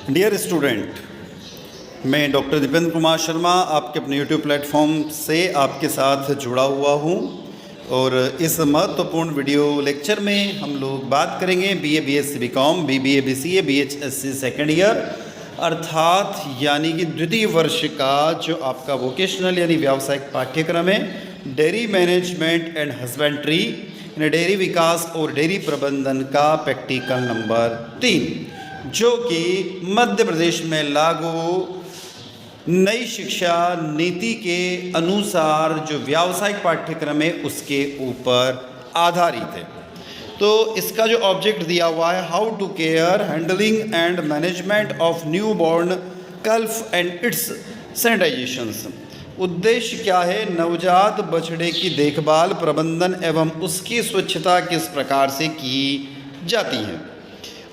Dear student, मैं doctor Dipendra Kumar Sharma आपके अपने यूट्यूब प्लेटफॉर्म से आपके साथ जुड़ा हुआ हूँ और इस महत्वपूर्ण वीडियो लेक्चर में हम लोग बात करेंगे BA, BSc, BCom, BBA, BCA, बीएचएससी सेकेंड ईयर अर्थात यानी कि द्वितीय वर्ष का जो आपका वोकेशनल यानी व्यावसायिक पाठ्यक्रम है डेयरी मैनेजमेंट एंड हस्बेंड्री यानी डेयरी विकास और डेयरी प्रबंधन का प्रैक्टिकल नंबर 3 जो कि मध्य प्रदेश में लागू नई शिक्षा नीति के अनुसार जो व्यावसायिक पाठ्यक्रम है उसके ऊपर आधारित है। तो इसका जो ऑब्जेक्ट दिया हुआ है how to care handling and management of newborn calf and its sanitisations. उद्देश्य क्या है? नवजात बछड़े की देखभाल, प्रबंधन एवं उसकी स्वच्छता किस प्रकार से की जाती है।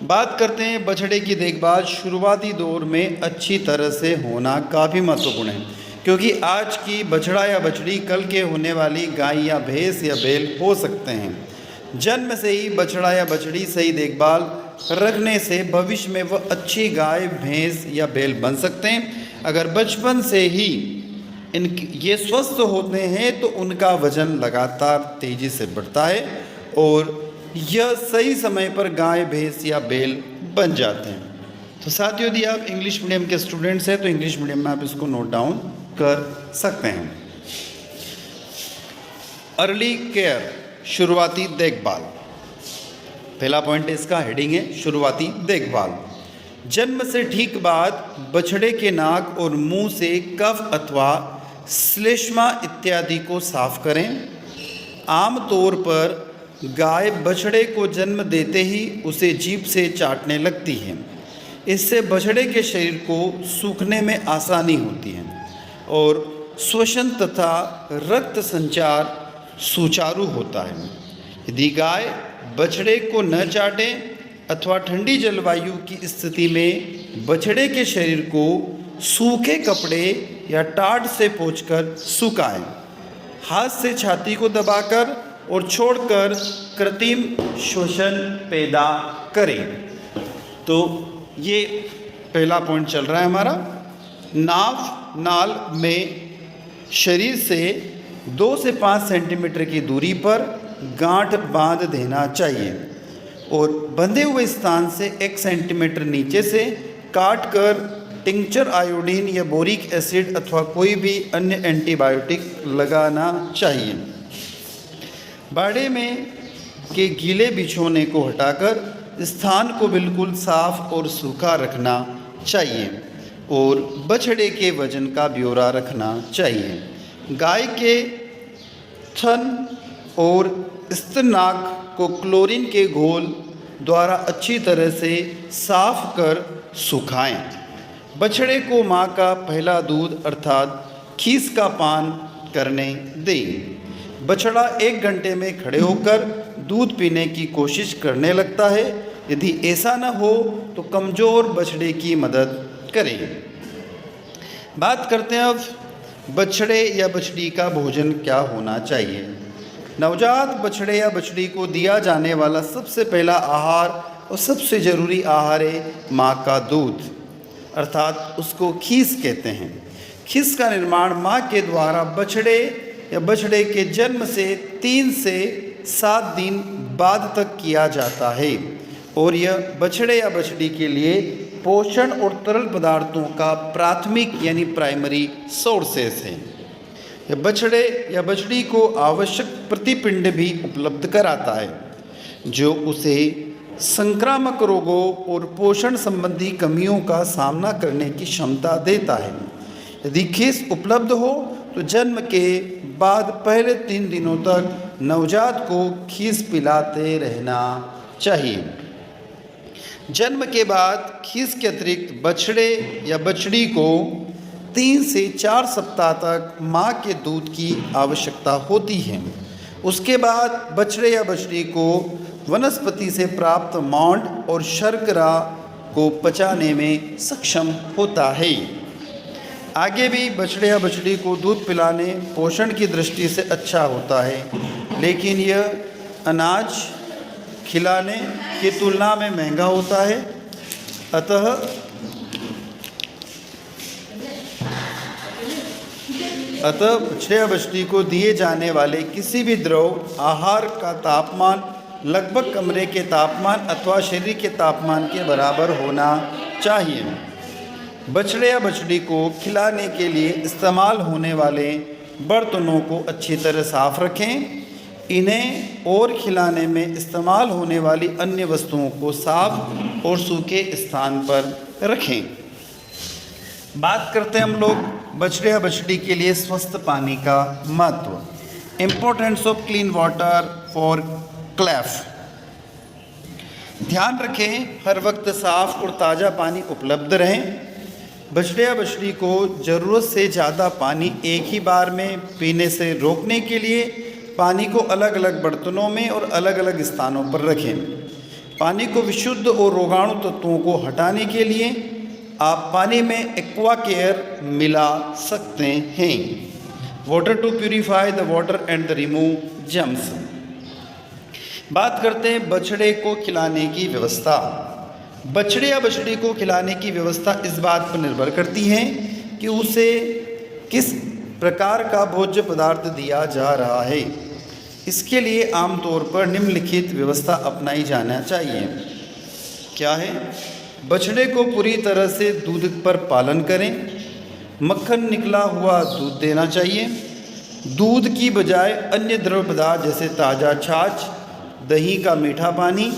बात करते हैं बछड़े की देखभाल शुरुआती दौर में अच्छी तरह से होना काफ़ी महत्वपूर्ण है, क्योंकि आज की बछड़ा या बछड़ी कल के होने वाली गाय या भैंस या बैल हो सकते हैं। जन्म से ही बछड़ा या बछड़ी सही देखभाल रखने से भविष्य में वह अच्छी गाय, भैंस या बैल बन सकते हैं। अगर बचपन से ही ये स्वस्थ होते हैं तो उनका वजन लगातार तेज़ी से बढ़ता है और यह सही समय पर गाय, भैंस या बैल बन जाते हैं। तो साथियों, यदि आप इंग्लिश मीडियम के स्टूडेंट्स हैं तो इंग्लिश मीडियम में आप इसको नोट डाउन कर सकते हैं। अर्ली केयर, शुरुआती देखभाल, पहला पॉइंट इसका हेडिंग है शुरुआती देखभाल। जन्म से ठीक बाद बछड़े के नाक और मुंह से कफ अथवा श्लेष्मा इत्यादि को साफ करें। आमतौर पर गाय बछड़े को जन्म देते ही उसे जीभ से चाटने लगती है। इससे बछड़े के शरीर को सूखने में आसानी होती है और श्वसन तथा रक्त संचार सुचारू होता है। यदि गाय बछड़े को न चाटे अथवा ठंडी जलवायु की स्थिति में बछड़े के शरीर को सूखे कपड़े या टाट से पोंछकर सुखाएं। हाथ से छाती को दबाकर और छोड़कर कृत्रिम श्वसन पैदा करें। तो ये पहला पॉइंट चल रहा है हमारा। नाल में शरीर से 2 से 5 सेंटीमीटर की दूरी पर गांठ बांध देना चाहिए और बंधे हुए स्थान से 1 सेंटीमीटर नीचे से काट कर टिंचर आयोडीन या बोरिक एसिड अथवा कोई भी अन्य एंटीबायोटिक लगाना चाहिए। बाड़े में के गीले बिछोने को हटाकर स्थान को बिल्कुल साफ और सूखा रखना चाहिए और बछड़े के वजन का ब्यौरा रखना चाहिए। गाय के थन और स्तनाग को क्लोरीन के घोल द्वारा अच्छी तरह से साफ कर सुखाएं। बछड़े को माँ का पहला दूध अर्थात खीस का पान करने दें। बछड़ा 1 घंटे में खड़े होकर दूध पीने की कोशिश करने लगता है। यदि ऐसा न हो तो कमज़ोर बछड़े की मदद करें। बात करते हैं अब बछड़े या बछड़ी का भोजन क्या होना चाहिए। नवजात बछड़े या बछड़ी को दिया जाने वाला सबसे पहला आहार और सबसे ज़रूरी आहार है माँ का दूध, अर्थात उसको खीस कहते हैं। खीस का निर्माण माँ के द्वारा बछड़े या बछड़े के जन्म से 3 से 7 दिन बाद तक किया जाता है और यह बछड़े या बछड़ी के लिए पोषण और तरल पदार्थों का प्राथमिक यानी प्राइमरी सोर्सेस है। यह बछड़े या बछड़ी को आवश्यक प्रतिपिंड भी उपलब्ध कराता है जो उसे संक्रामक रोगों और पोषण संबंधी कमियों का सामना करने की क्षमता देता है। यदि खीस उपलब्ध हो तो जन्म के बाद पहले 3 दिनों तक नवजात को खीस पिलाते रहना चाहिए। जन्म के बाद खीस के अतिरिक्त बछड़े या बछड़ी को 3 से 4 सप्ताह तक माँ के दूध की आवश्यकता होती है। उसके बाद बछड़े या बछड़ी को वनस्पति से प्राप्त मौंड और शर्करा को पचाने में सक्षम होता है। आगे भी बछड़े या बछड़ी को दूध पिलाने पोषण की दृष्टि से अच्छा होता है, लेकिन यह अनाज खिलाने की तुलना में महंगा होता है। अतः अतः बछड़े या बछड़ी को दिए जाने वाले किसी भी द्रव आहार का तापमान लगभग कमरे के तापमान अथवा शरीर के तापमान के बराबर होना चाहिए। बछड़े या बछड़ी को खिलाने के लिए इस्तेमाल होने वाले बर्तनों को अच्छी तरह साफ रखें। इन्हें और खिलाने में इस्तेमाल होने वाली अन्य वस्तुओं को साफ और सूखे स्थान पर रखें। बात करते हैं हम लोग बछड़े या बछड़ी के लिए स्वस्थ पानी का महत्व। Importance of clean water for क्लैफ। ध्यान रखें हर वक्त साफ और ताज़ा पानी उपलब्ध रहें। बछड़े या बछड़ी को ज़रूरत से ज़्यादा पानी एक ही बार में पीने से रोकने के लिए पानी को अलग अलग बर्तनों में और अलग अलग स्थानों पर रखें। पानी को विशुद्ध और रोगाणु तत्वों को हटाने के लिए आप पानी में एक्वा केयर मिला सकते हैं। Water to purify the water and the remove germs. बात करते हैं बछड़े को खिलाने की व्यवस्था। बछड़े या बछड़ी को खिलाने की व्यवस्था इस बात पर निर्भर करती है कि उसे किस प्रकार का भोज्य पदार्थ दिया जा रहा है। इसके लिए आमतौर पर निम्नलिखित व्यवस्था अपनाई जाना चाहिए। क्या है? बछड़े को पूरी तरह से दूध पर पालन करें। मक्खन निकला हुआ दूध देना चाहिए। दूध की बजाय अन्य द्रव पदार्थ जैसे ताज़ा छाछ, दही का मीठा पानी,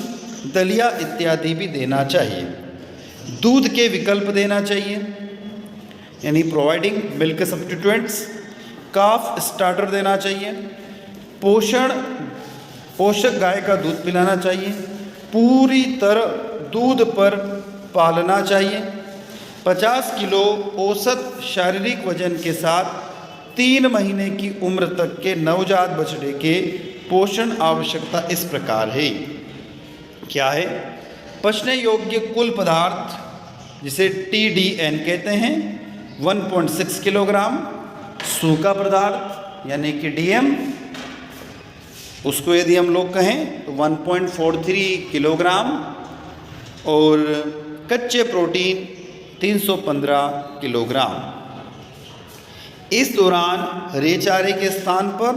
दलिया इत्यादि भी देना चाहिए। दूध के विकल्प देना चाहिए, यानी प्रोवाइडिंग मिल्क सब्स्टिट्यूएंट्स। काफ स्टार्टर देना चाहिए। पोषक गाय का दूध पिलाना चाहिए। पूरी तरह दूध पर पालना चाहिए। 50 किलो औसत शारीरिक वजन के साथ 3 महीने की उम्र तक के नवजात बछड़े के पोषण आवश्यकता इस प्रकार है। क्या है? पचने योग्य कुल पदार्थ जिसे TDN कहते हैं 1.6 किलोग्राम। सूखा पदार्थ यानी कि DM, उसको यदि हम लोग कहें तो 1.43 किलोग्राम। और कच्चे प्रोटीन 315 किलोग्राम। इस दौरान हरे चारे के स्थान पर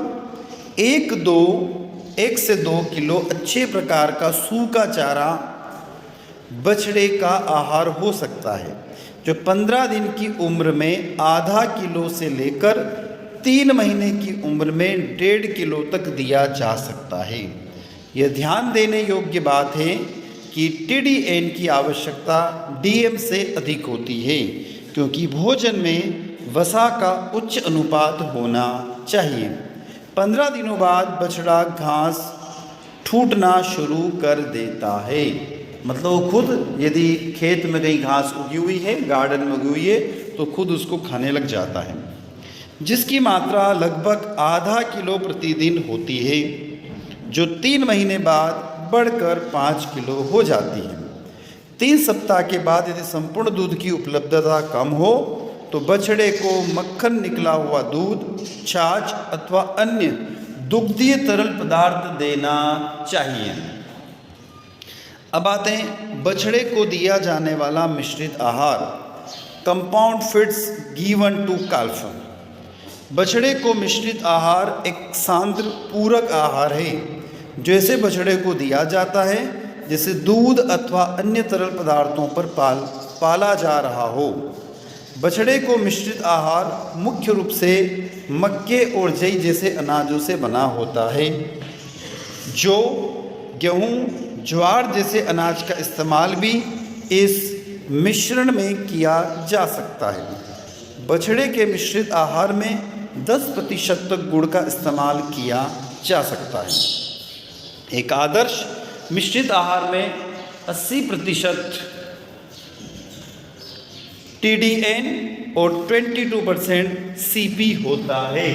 1 से 2 किलो अच्छे प्रकार का सूखा चारा बछड़े का आहार हो सकता है, जो 15 दिन की उम्र में आधा किलो से लेकर 3 महीने की उम्र में 1.5 किलो तक दिया जा सकता है। यह ध्यान देने योग्य बात है कि TDN की आवश्यकता DM से अधिक होती है, क्योंकि भोजन में वसा का उच्च अनुपात होना चाहिए। 15 दिनों बाद बछड़ा घास ठूटना शुरू कर देता है। मतलब वो खुद यदि खेत में कहीं घास उगी हुई है, गार्डन में उगी हुई है, तो खुद उसको खाने लग जाता है, जिसकी मात्रा लगभग आधा किलो प्रतिदिन होती है, जो 3 महीने बाद बढ़कर 5 किलो हो जाती है। 3 सप्ताह के बाद यदि संपूर्ण दूध की उपलब्धता कम हो तो बछड़े को मक्खन निकला हुआ दूध, छाछ अथवा अन्य दुग्धीय तरल पदार्थ देना चाहिए। अब आते हैं बछड़े को दिया जाने वाला मिश्रित आहार। Compound feeds given to calf. बछड़े को मिश्रित आहार एक सांद्र पूरक आहार है, जैसे बछड़े को दिया जाता है जैसे दूध अथवा अन्य तरल पदार्थों पर पाला जा रहा हो। बछड़े को मिश्रित आहार मुख्य रूप से मक्के और जई जैसे अनाजों से बना होता है। जौ, गेहूँ, ज्वार जैसे अनाज का इस्तेमाल भी इस मिश्रण में किया जा सकता है। बछड़े के मिश्रित आहार में 10% तक गुड़ का इस्तेमाल किया जा सकता है। एक आदर्श मिश्रित आहार में 80% TDN और 22% CP होता है।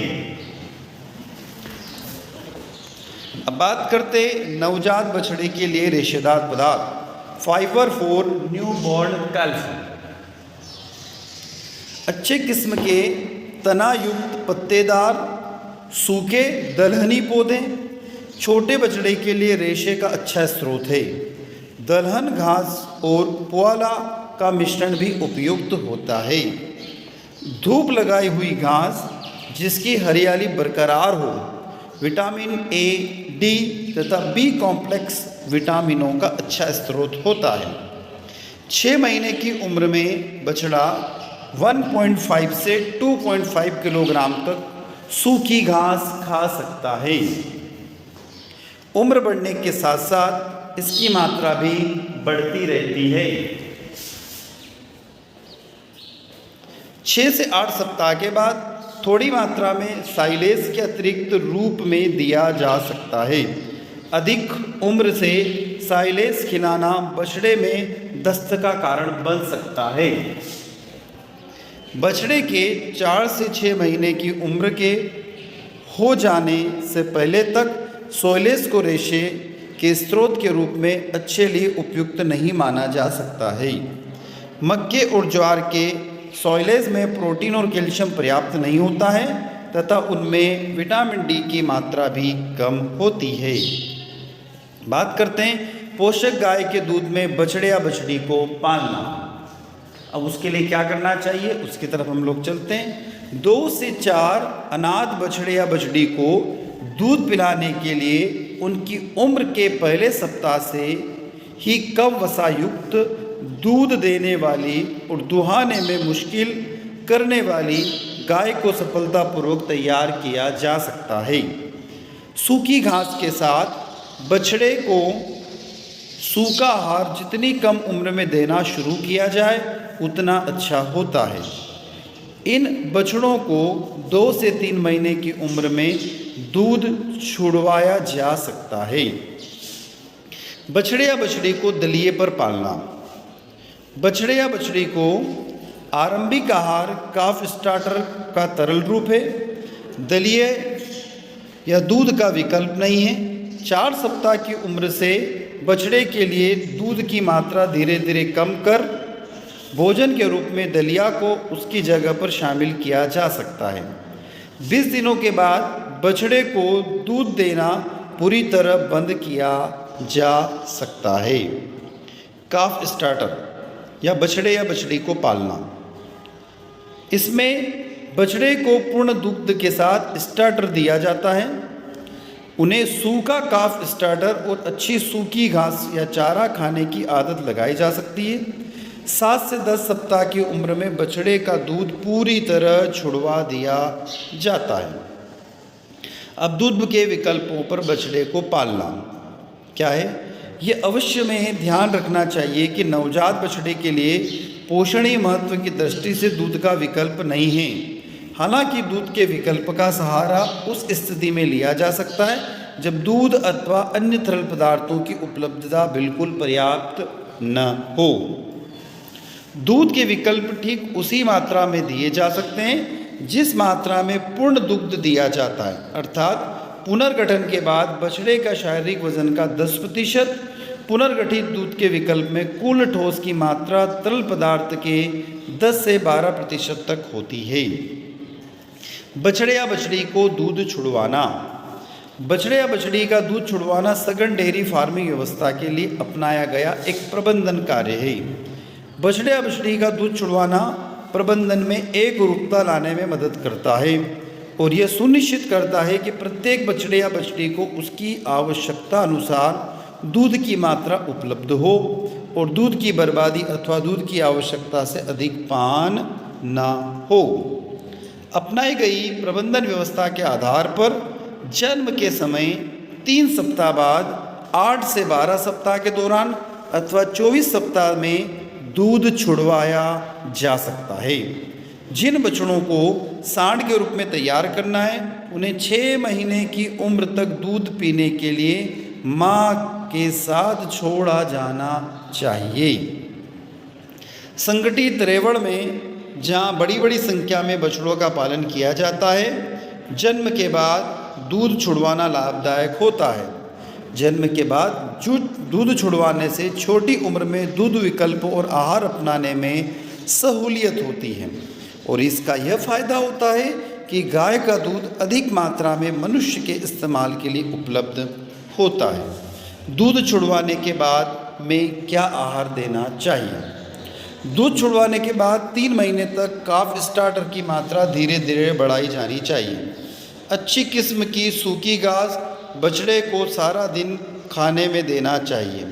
अब बात करते नवजात बछड़े के लिए रेशेदार पदार्थ। Fibre for newborn calcium. अच्छे किस्म के तनायुक्त पत्तेदार सूखे दलहनी पौधे छोटे बछड़े के लिए रेशे का अच्छा स्रोत है। दलहन घास और पुआला का मिश्रण भी उपयुक्त होता है। धूप लगाई हुई घास, जिसकी हरियाली बरकरार हो, विटामिन ए, डी तथा बी कॉम्प्लेक्स विटामिनों का अच्छा स्रोत होता है। 6 महीने की उम्र में बछड़ा 1.5 से 2.5 किलोग्राम तक सूखी घास खा सकता है। उम्र बढ़ने के साथ साथ इसकी मात्रा भी बढ़ती रहती है। 6 से 8 सप्ताह के बाद थोड़ी मात्रा में साइलेज के अतिरिक्त रूप में दिया जा सकता है। अधिक उम्र से साइलेज खिलाना बछड़े में दस्त का कारण बन सकता है। बछड़े के 4 से 6 महीने की उम्र के हो जाने से पहले तक सोइलेज को रेशे के स्रोत के रूप में अच्छे लिए उपयुक्त नहीं माना जा सकता है। मक्के और ज्वार के सोइलेज में प्रोटीन और कैल्शियम पर्याप्त नहीं होता है तथा उनमें विटामिन डी की मात्रा भी कम होती है। बात करते हैं पोषक गाय के दूध में बछड़े या बछड़ी को पालना। अब उसके लिए क्या करना चाहिए, उसकी तरफ हम लोग चलते हैं। 2 से 4 अनाथ बछड़े या बछड़ी को दूध पिलाने के लिए उनकी उम्र के पहले सप्ताह से ही कम वसायुक्त दूध देने वाली और दुहाने में मुश्किल करने वाली गाय को सफलतापूर्वक तैयार किया जा सकता है। सूखी घास के साथ बछड़े को सूखा आहार जितनी कम उम्र में देना शुरू किया जाए उतना अच्छा होता है। इन बछड़ों को 2 से 3 महीने की उम्र में दूध छुड़वाया जा सकता है। बछड़े या बछड़ी को दलिए पर पालना। बछड़े या बछड़ी को आरंभिक आहार काफ स्टार्टर का तरल रूप है, दलिए या दूध का विकल्प नहीं है। 4 सप्ताह की उम्र से बछड़े के लिए दूध की मात्रा धीरे धीरे कम कर भोजन के रूप में दलिया को उसकी जगह पर शामिल किया जा सकता है। 20 दिनों के बाद बछड़े को दूध देना पूरी तरह बंद किया जा सकता है। काफ स्टार्टर या बछड़े या बछड़ी को पालना। इसमें बछड़े को पूर्ण दुग्ध के साथ स्टार्टर दिया जाता है। उन्हें सूखा काफ स्टार्टर और अच्छी सूखी घास या चारा खाने की आदत लगाई जा सकती है। 7 से 10 सप्ताह की उम्र में बछड़े का दूध पूरी तरह छुड़वा दिया जाता है। अब दूध के विकल्पों पर बछड़े को पालना क्या है, ये अवश्य में ध्यान रखना चाहिए कि नवजात बछड़े के लिए पोषणीय महत्व की दृष्टि से दूध का विकल्प नहीं है। हालांकि दूध के विकल्प का सहारा उस स्थिति में लिया जा सकता है जब दूध अथवा अन्य तरल पदार्थों की उपलब्धता बिल्कुल पर्याप्त न हो। दूध के विकल्प ठीक उसी मात्रा में दिए जा सकते हैं जिस मात्रा में पूर्ण दुग्ध दिया जाता है, अर्थात पुनर्गठन के बाद बछड़े का शारीरिक वजन का 10%, पुनर्गठित दूध के विकल्प में कुल ठोस की मात्रा तरल पदार्थ के 10 से 12% तक होती है। बछड़े या बछड़ी को दूध छुड़वाना। बछड़े या बछड़ी का दूध छुड़वाना सघन डेयरी फार्मिंग व्यवस्था के लिए अपनाया गया एक प्रबंधन कार्य है। बछड़े या बछड़ी का दूध छुड़वाना प्रबंधन में एकरूपता लाने में मदद करता है और यह सुनिश्चित करता है कि प्रत्येक बछड़े या बछड़ी को उसकी आवश्यकता अनुसार दूध की मात्रा उपलब्ध हो और दूध की बर्बादी अथवा दूध की आवश्यकता से अधिक पान न हो। अपनाई गई प्रबंधन व्यवस्था के आधार पर जन्म के समय 3 सप्ताह बाद 8 से 12 सप्ताह के दौरान अथवा 24 सप्ताह में दूध छुड़वाया जा सकता है। जिन बछड़ों को सांड के रूप में तैयार करना है उन्हें 6 महीने की उम्र तक दूध पीने के लिए मां के साथ छोड़ा जाना चाहिए। संगठित रेवड़ में जहां बड़ी बड़ी संख्या में बछड़ों का पालन किया जाता है, जन्म के बाद दूध छुड़वाना लाभदायक होता है। जन्म के बाद दूध छुड़वाने से छोटी उम्र में दूध विकल्प और आहार अपनाने में सहूलियत होती है और इसका यह फ़ायदा होता है कि गाय का दूध अधिक मात्रा में मनुष्य के इस्तेमाल के लिए उपलब्ध होता है। दूध छुड़वाने के बाद में क्या आहार देना चाहिए? दूध छुड़वाने के बाद 3 महीने तक काफ स्टार्टर की मात्रा धीरे धीरे बढ़ाई जानी चाहिए। अच्छी किस्म की सूखी घास बछड़े को सारा दिन खाने में देना चाहिए।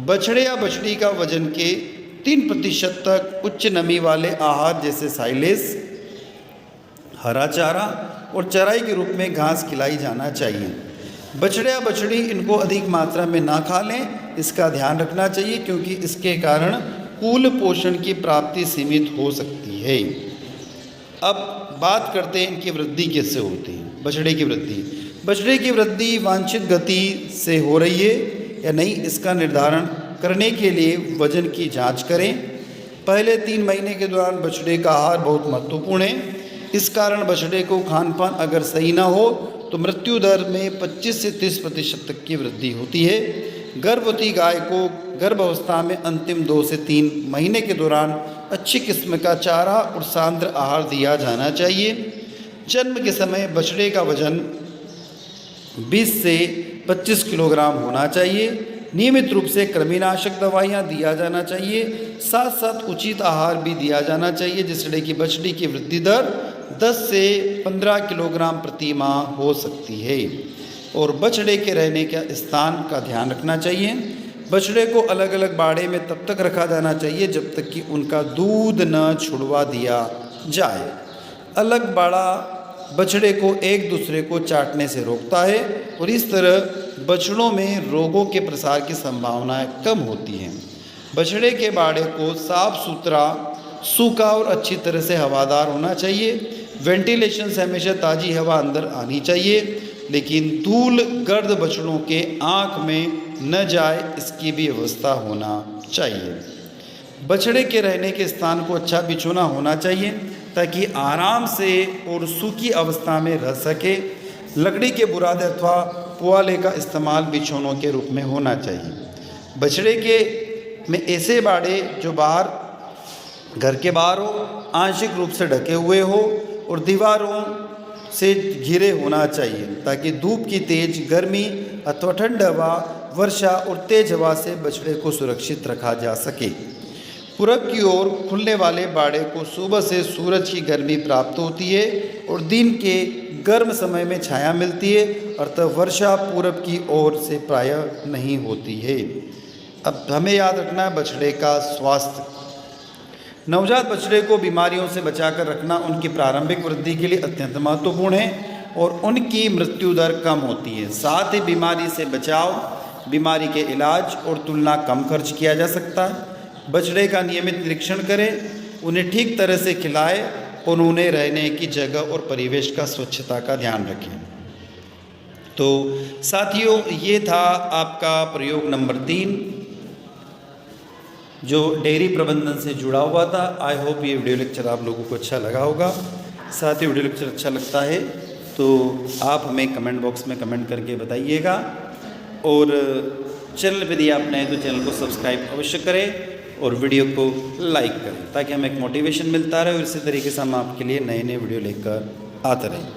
बछड़े या बछड़ी का वजन के 3% तक उच्च नमी वाले आहार जैसे साइलेज, हरा चारा और चराई के रूप में घास खिलाई जाना चाहिए। बछड़े या बछड़ी इनको अधिक मात्रा में ना खा लें, इसका ध्यान रखना चाहिए क्योंकि इसके कारण कुल पोषण की प्राप्ति सीमित हो सकती है। अब बात करते हैं इनकी वृद्धि कैसे होती है। बछड़े की वृद्धि वांछित गति से हो रही है या नहीं, इसका निर्धारण करने के लिए वजन की जांच करें। पहले 3 महीने के दौरान बछड़े का आहार बहुत महत्वपूर्ण है। इस कारण बछड़े को खान पान अगर सही ना हो तो मृत्यु दर में 25 से 30% तक की वृद्धि होती है। गर्भवती गाय को गर्भावस्था में अंतिम 2 से 3 महीने के दौरान अच्छी किस्म का चारा और सांद्र आहार दिया जाना चाहिए। जन्म के समय बछड़े का वजन 20 से 25 किलोग्राम होना चाहिए। नियमित रूप से कृमिनाशक दवाइयाँ दिया जाना चाहिए, साथ साथ उचित आहार भी दिया जाना चाहिए जिससे कि बछड़ी की वृद्धि दर 10 से 15 किलोग्राम प्रति माह हो सकती है। और बछड़े के रहने के स्थान का ध्यान रखना चाहिए। बछड़े को अलग अलग बाड़े में तब तक रखा जाना चाहिए जब तक कि उनका दूध न छुड़वा दिया जाए। अलग बाड़ा बछड़े को एक दूसरे को चाटने से रोकता है और इस तरह बछड़ों में रोगों के प्रसार की संभावनाएं कम होती हैं। बछड़े के बाड़े को साफ सुथरा, सूखा और अच्छी तरह से हवादार होना चाहिए। वेंटिलेशन से हमेशा ताज़ी हवा अंदर आनी चाहिए, लेकिन धूल गर्द बछड़ों के आँख में न जाए इसकी भी व्यवस्था होना चाहिए। बछड़े के रहने के स्थान को अच्छा बिछोना होना चाहिए ताकि आराम से और सूखी अवस्था में रह सके। लकड़ी के बुरादे अथवा पुआले का इस्तेमाल बिछौनों के रूप में होना चाहिए। बछड़े के में ऐसे बाड़े जो बाहर घर के बाहर हो, आंशिक रूप से ढके हुए हो और दीवारों से घिरे होना चाहिए ताकि धूप की तेज गर्मी अथवा ठंड हवा, वर्षा और तेज हवा से बछड़े को सुरक्षित रखा जा सके। पूरब की ओर खुलने वाले बाड़े को सुबह से सूरज की गर्मी प्राप्त होती है और दिन के गर्म समय में छाया मिलती है, अर्थात वर्षा पूरब की ओर से प्रायः नहीं होती है। अब हमें याद रखना है बछड़े का स्वास्थ्य। नवजात बछड़े को बीमारियों से बचाकर रखना उनकी प्रारंभिक वृद्धि के लिए अत्यंत महत्वपूर्ण है और उनकी मृत्यु दर कम होती है। साथ ही बीमारी से बचाव, बीमारी के इलाज और तुलना कम खर्च किया जा सकता है। बछड़े का नियमित निरीक्षण करें, उन्हें ठीक तरह से खिलाएं और उन्हें रहने की जगह और परिवेश का स्वच्छता का ध्यान रखें। तो साथियों, ये था आपका प्रयोग नंबर 3 जो डेयरी प्रबंधन से जुड़ा हुआ था। आई होप ये वीडियो लेक्चर आप लोगों को अच्छा लगा होगा। साथ ही वीडियो लेक्चर अच्छा लगता है तो आप हमें कमेंट बॉक्स में कमेंट करके बताइएगा और चैनल पर यदि आप नए तो चैनल को सब्सक्राइब अवश्य करें और वीडियो को लाइक करें ताकि हमें एक मोटिवेशन मिलता रहे और इसी तरीके से हम आपके लिए नए नए वीडियो लेकर आते रहें।